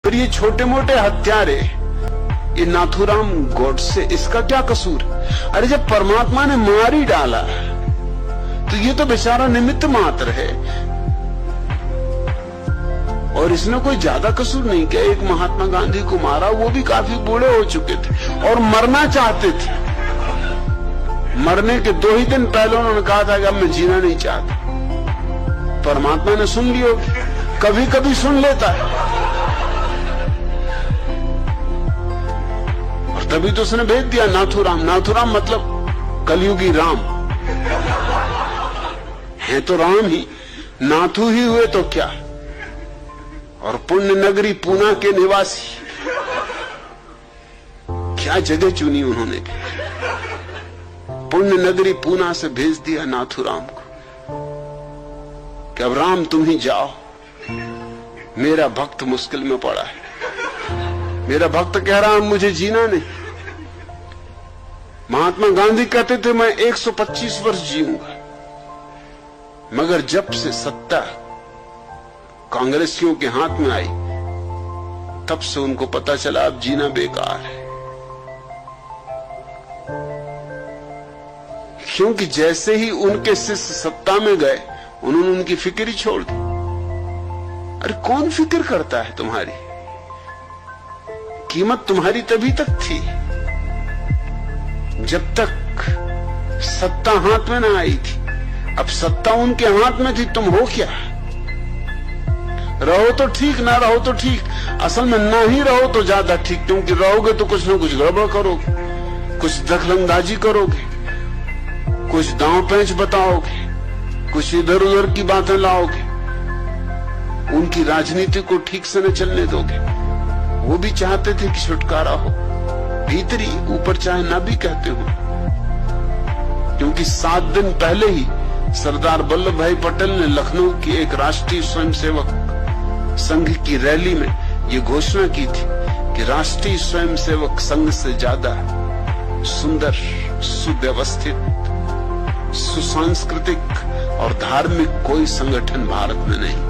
पर ये छोटे मोटे हत्यारे, ये नाथूराम गोडसे, इसका क्या कसूर? अरे जब परमात्मा ने मार ही डाला तो ये तो बेचारा निमित्त मात्र है, और इसने कोई ज्यादा कसूर नहीं किया। एक महात्मा गांधी को मारा, वो भी काफी बूढ़े हो चुके थे और मरना चाहते थे। मरने के 2 ही दिन पहले उन्होंने कहा था कि अब मैं जीना नहीं चाहता। परमात्मा ने सुन लियो, कभी कभी सुन लेता है, और तभी तो उसने भेज दिया नाथूराम। नाथूराम मतलब कलयुगी राम है, तो राम ही, नाथू ही हुए तो क्या। और पुण्य नगरी पूना के निवासी, क्या जगह चुनी उन्होंने भी। पुण्य नगरी पूना से भेज दिया नाथूराम को कि अब राम तुम ही जाओ, मेरा भक्त मुश्किल में पड़ा है। मेरा भक्त कह रहा है मुझे जीना नहीं। महात्मा गांधी कहते थे मैं 125 वर्ष जीऊंगा, मगर जब से सत्ता कांग्रेसियों के हाथ में आई तब से उनको पता चला अब जीना बेकार है। क्योंकि जैसे ही उनके शिष्य सत्ता में गए उन्होंने उनकी फिक्र ही छोड़ दी। अरे कौन फिक्र करता है तुम्हारी? कीमत तुम्हारी तभी तक थी जब तक सत्ता हाथ में ना आई थी। अब सत्ता उनके हाथ में थी, तुम हो क्या? रहो तो ठीक, ना रहो तो ठीक। असल में ना ही रहो तो ज्यादा ठीक, क्योंकि रहोगे तो कुछ ना कुछ गड़बड़ करोगे, कुछ दखलंदाजी करोगे, कुछ दांव पेंच बताओगे, कुछ इधर उधर की बातें लाओगे, उनकी राजनीति को ठीक से न चलने दोगे। वो भी चाहते थे कि छुटकारा हो भीतरी, ऊपर चाहे ना भी कहते हो। क्योंकि 7 दिन पहले ही सरदार वल्लभ भाई पटेल ने लखनऊ की एक राष्ट्रीय स्वयंसेवक संघ की रैली में ये घोषणा की थी कि राष्ट्रीय स्वयंसेवक संघ से ज्यादा सुंदर, सुव्यवस्थित, सुसांस्कृतिक और धार्मिक कोई संगठन भारत में नहीं।